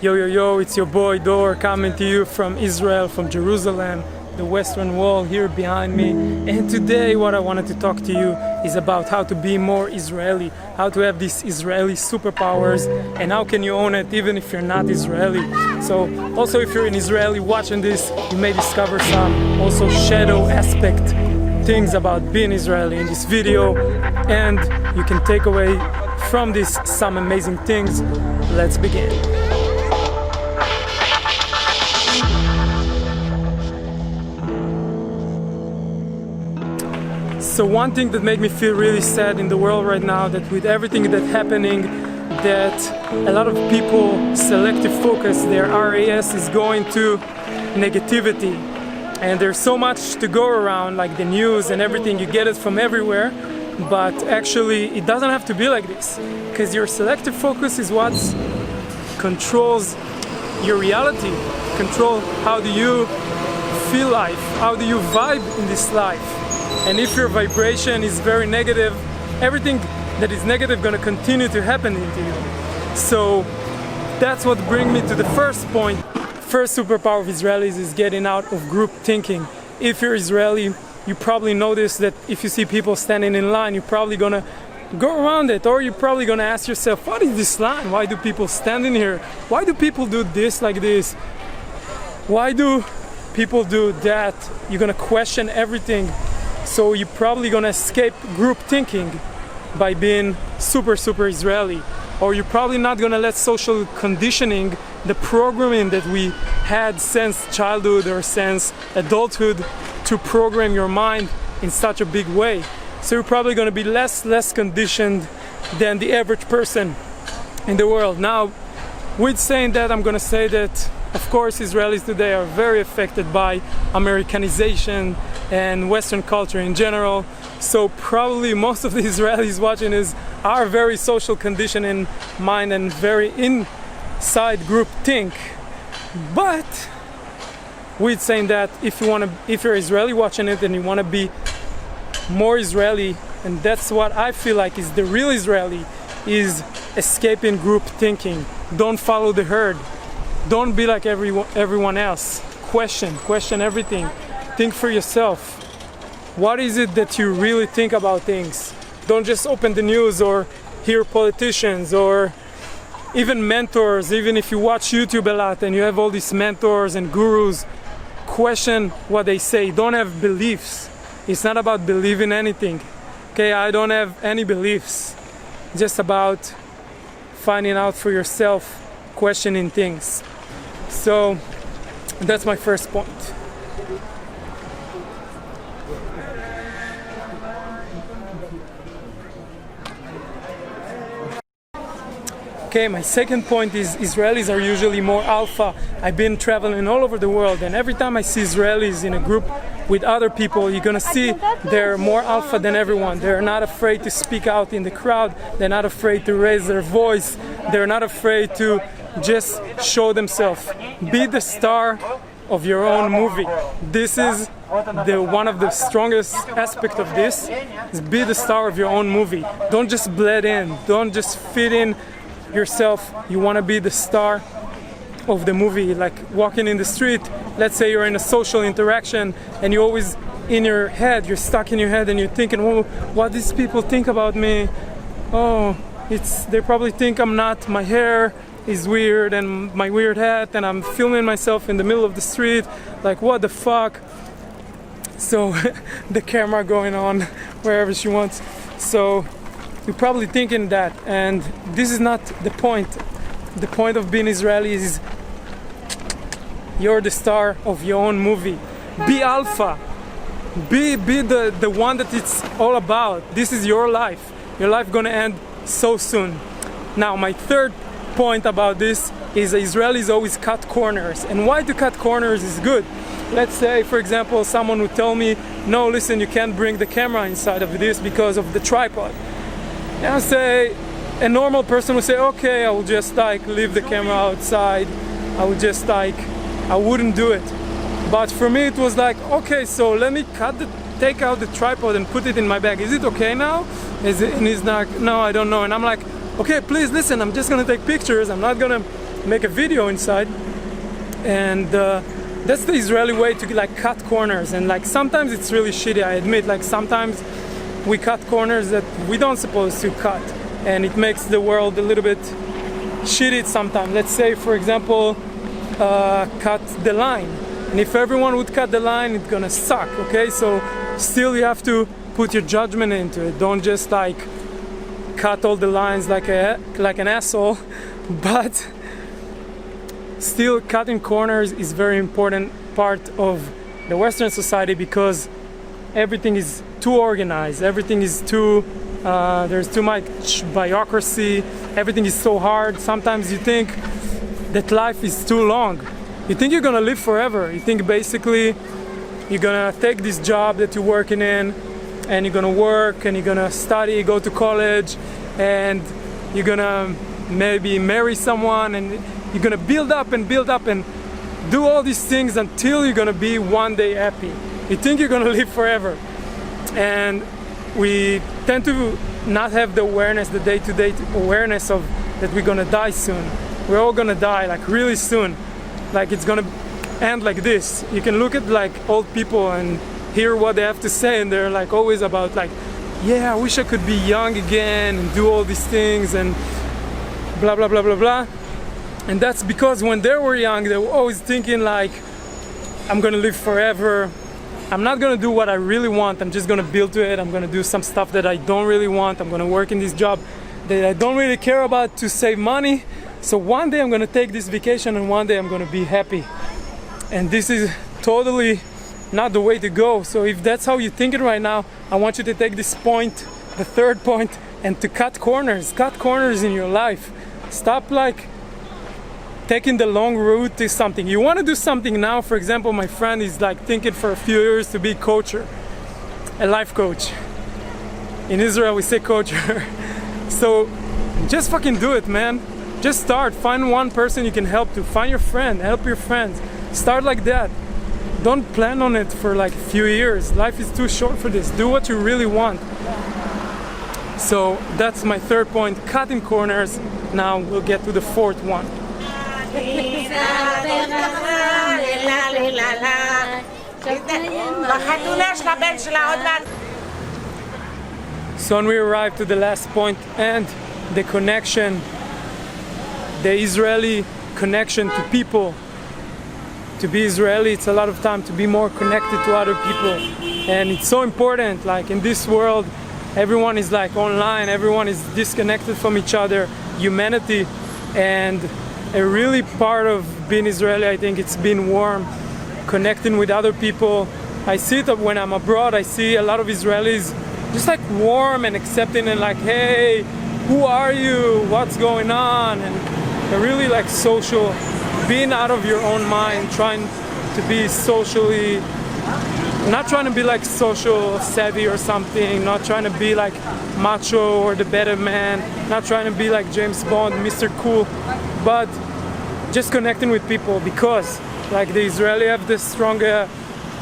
Yo, yo, yo, it's your boy Dor coming to you from Israel, from Jerusalem, the Western Wall here behind me. And today what I wanted to talk to you is about how to be more Israeli, how to have these Israeli superpowers, and how can you own it even if you're not Israeli. So also if you're an Israeli watching this, you may discover some also shadow aspect things about being Israeli in this video, and you can take away from this some amazing things. Let's begin. So one thing that made me feel really sad in the world right now, that with everything that's happening, that a lot of people selective focus, their RAS is going to negativity. And there's so much to go around, like the news and everything, you get it from everywhere. But actually, it doesn't have to be like this. Because your selective focus is what controls your reality. Control how do you feel life, how do you vibe in this life. And if your vibration is very negative, everything that is negative gonna continue to happen into you. So that's what brings me to the first point. First superpower of Israelis is getting out of group thinking. If you're Israeli, you probably notice that if you see people standing in line, you're probably gonna go around it, or you're probably gonna ask yourself, what is this line? Why do people stand in here? Why do people do this like this? Why do people do that? You're gonna question everything. So you're probably gonna escape group thinking by being super Israeli. Or you're probably not gonna let social conditioning, the programming that we had since childhood or since adulthood, to program your mind in such a big way. So you're probably gonna be less conditioned than the average person in the world. Now, with saying that, I'm gonna say that of course Israelis today are very affected by Americanization and Western culture in general. So probably most of the Israelis watching are very social conditioned in mind and very inside group think. But with saying that, if you're Israeli watching it and you want to be more Israeli, and that's what I feel like is the real Israeli, is escaping group thinking. Don't follow the herd. Don't be like everyone else. Question everything. Think for yourself. What is it that you really think about things? Don't just open the news or hear politicians or even mentors. Even if you watch YouTube a lot and you have all these mentors and gurus, question what they say. Don't have beliefs. It's not about believing anything. Okay, I don't have any beliefs. It's just about finding out for yourself, questioning things. So that's my first point. Okay, my second point is Israelis are usually more alpha. I've been traveling all over the world, and every time I see Israelis in a group with other people, you're gonna see they're more alpha than everyone. They're not afraid to speak out in the crowd. They're not afraid to raise their voice. They're not afraid to just show themselves. Be the star of your own movie. This is one of the strongest aspects of this, is be the star of your own movie. Don't just blend in. Don't just fit in yourself. You want to be the star of the movie. Like walking in the street, let's say you're in a social interaction and you always in your head, you're stuck in your head and you're thinking, oh, what these people think about me? Oh, they probably think I'm not, my hair is weird and my weird hat, and I'm filming myself in the middle of the street, like what the fuck. So the camera going on wherever she wants. So you're probably thinking that, and this is not the point. The point of being Israeli is you're the star of your own movie. Be alpha. Be the one that it's all about. This is your life. Your life gonna end so soon. Now, my third point about this is Israelis always cut corners. And why to cut corners is good. Let's say, for example, someone would tell me, no, listen, you can't bring the camera inside of this because of the tripod. And I say, a normal person would say, okay, I will just leave the camera outside. I wouldn't do it. But for me it was like, okay, so let me take out the tripod and put it in my bag. Is it okay now? And he's like, no, I don't know. And I'm like, okay, please listen, I'm just gonna take pictures. I'm not gonna make a video inside. And that's the Israeli way to like cut corners. And like sometimes it's really shitty, I admit. Like sometimes we cut corners that we don't supposed to cut, and it makes the world a little bit shitty sometimes. Let's say, for example, cut the line. And if everyone would cut the line, it's gonna suck, okay? So still you have to put your judgment into it. Don't just like cut all the lines like an asshole, but still cutting corners is very important part of the Western society, because everything is too organized, everything is too there's too much bureaucracy, everything is so hard. Sometimes you think that life is too long. You think you're gonna live forever. You think basically you're gonna take this job that you're working in, and you're gonna work, and you're gonna study, go to college, and you're gonna maybe marry someone, and you're gonna build up and do all these things until you're gonna be one day happy. You think you're gonna live forever. And we tend to not have the awareness, the day-to-day awareness of that we're gonna die soon. We're all gonna die like really soon. Like it's gonna end like this. You can look at like old people and hear what they have to say, and they're like always about like, yeah, I wish I could be young again and do all these things and blah blah blah blah blah. And that's because when they were young, they were always thinking like, I'm gonna live forever. I'm not gonna do what I really want. I'm just gonna build to it. I'm gonna do some stuff that I don't really want. I'm gonna work in this job that I don't really care about to save money. So one day I'm gonna take this vacation, and one day I'm gonna be happy. And this is totally not the way to go. So if that's how you're thinking right now, I want you to take this point, the third point, and to cut corners in your life. Stop like taking the long route to something. You want to do something now. For example, my friend is like thinking for a few years to be coacher, a life coach. In Israel we say coacher. So just fucking do it, man. Just start. Find one person you can help to. Find your friend, help your friends. Start like that. Don't plan on it for like a few years. Life is too short for this. Do what you really want. So that's my third point, cutting corners. Now we'll get to the fourth one. So when we arrive to the last point, and the connection, the Israeli connection to people. To be Israeli, it's a lot of time to be more connected to other people, and it's so important. Like in this world, everyone is like online, everyone is disconnected from each other, humanity, and a really part of being Israeli, I think it's being warm, connecting with other people. I see it when I'm abroad. I see a lot of Israelis just like warm and accepting, and like, hey, who are you? What's going on? And they're really like social, being out of your own mind, trying to be socially, not trying to be like social savvy or something, not trying to be like macho or the better man, not trying to be like James Bond, Mr. Cool, but just connecting with people, because like the Israeli have this stronger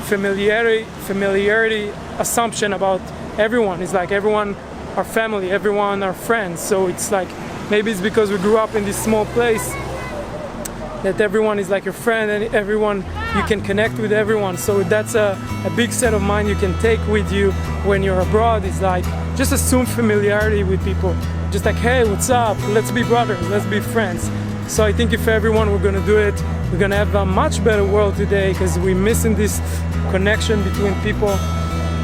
familiarity assumption about everyone. It's like everyone our family, everyone our friends. So it's like, maybe it's because we grew up in this small place that everyone is like your friend, and everyone, you can connect with everyone. So that's a big set of mind you can take with you when you're abroad. Is like, just assume familiarity with people. Just like, hey, what's up? Let's be brothers, let's be friends. So I think if everyone were gonna do it, we're gonna have a much better world today, because we're missing this connection between people.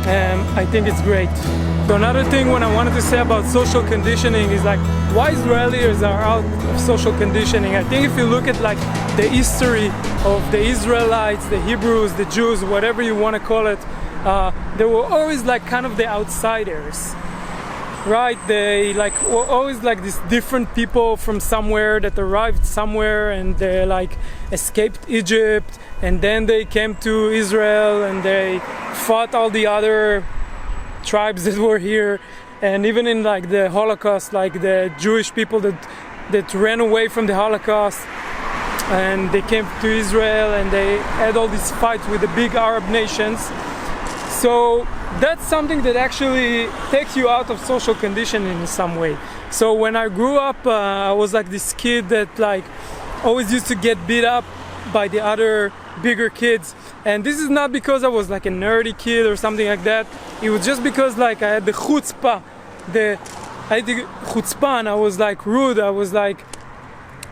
I think it's great. So another thing when I wanted to say about social conditioning is like, why Israelis are out of social conditioning. I think if you look at like the history of the Israelites, the Hebrews, the Jews, whatever you want to call it, they were always like kind of the outsiders, right? They like were always like these different people from somewhere that arrived somewhere, and they like escaped Egypt, and then they came to Israel and they fought all the other tribes that were here. And even in like the Holocaust, like the Jewish people that ran away from the Holocaust, and they came to Israel, and they had all these fights with the big Arab nations. So that's something that actually takes you out of social conditioning in some way. So when I grew up, I was like this kid that like always used to get beat up by the other bigger kids. And this is not because I was like a nerdy kid or something like that. It was just because like I had the chutzpah, and I was like rude.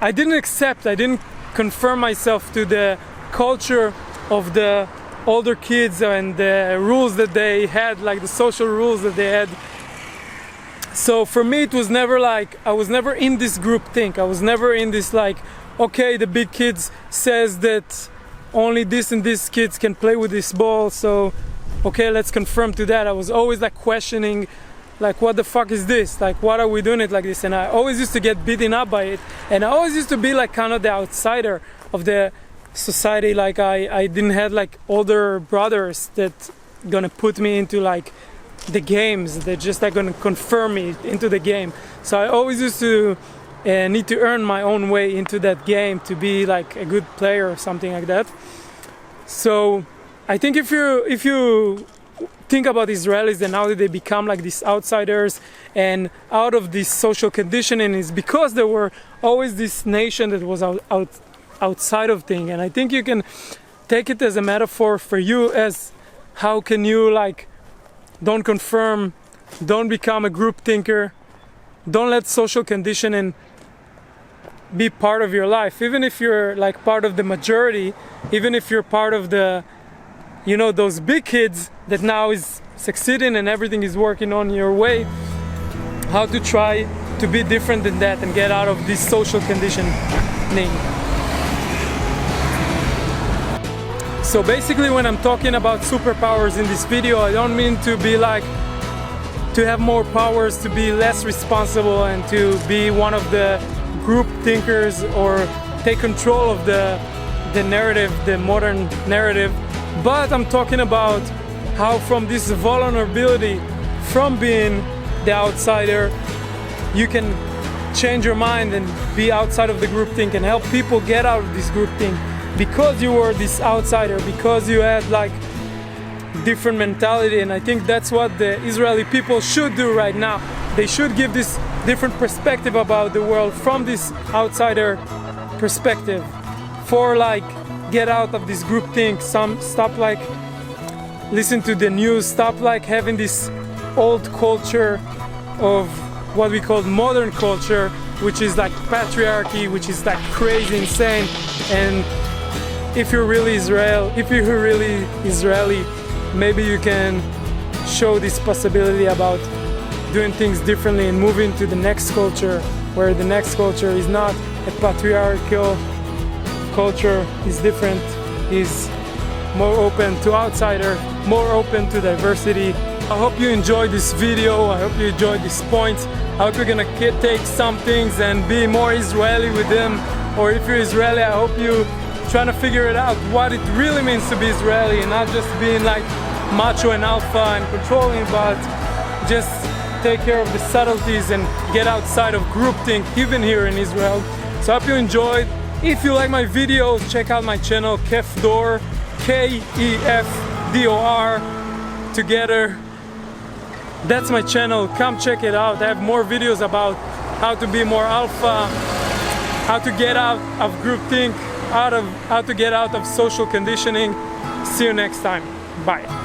I didn't conform myself to the culture of the older kids and the rules that they had, like the social rules that they had. So for me it was never like, I was never in this group think. I was never in this like, okay, the big kids says that only this and this kids can play with this ball, so okay, let's conform to that. I was always like questioning, like, what the fuck is this? Like, what are we doing it like this? And I always used to get beaten up by it. And I always used to be like kind of the outsider of the society. Like I didn't have like older brothers that gonna put me into like the games. They're just like gonna confirm me into the game. So I always used to need to earn my own way into that game to be like a good player or something like that. So I think if you think about Israelis and how did they become like these outsiders and out of this social conditioning, is because there were always this nation that was outside of things. And I think you can take it as a metaphor for you as how can you like don't conform, don't become a group thinker, don't let social conditioning be part of your life. Even if you're like part of the majority, even if you're part of the, you know, those big kids that now is succeeding and everything is working on your way, how to try to be different than that and get out of this social conditioning. So basically when I'm talking about superpowers in this video, I don't mean to be like, to have more powers, to be less responsible and to be one of the group thinkers or take control of the narrative, the modern narrative. But I'm talking about how from this vulnerability, from being the outsider, you can change your mind and be outside of the group think and help people get out of this group think. Because you were this outsider, because you had like different mentality. And I think that's what the Israeli people should do right now. They should give this different perspective about the world from this outsider perspective, for like get out of this group think. Stop like listen to the news, stop like having this old culture of what we call modern culture, which is like patriarchy, which is like crazy insane. And if you're really Israeli, maybe you can show this possibility about doing things differently and moving to the next culture, where the next culture is not a patriarchal culture, is different, is more open to outsider, more open to diversity. I hope you enjoyed this video. I hope you enjoyed these points. I hope you're gonna take some things and be more Israeli with them. Or if you're Israeli, I hope you trying to figure it out what it really means to be Israeli, and not just being like macho and alpha and controlling, but just take care of the subtleties and get outside of groupthink, even here in Israel. So I hope you enjoyed. If you like my videos, check out my channel, Kefdor, Kefdor, together. That's my channel. Come check it out. I have more videos about how to be more alpha, how to get out of groupthink, how to get out of social conditioning. See you next time. Bye.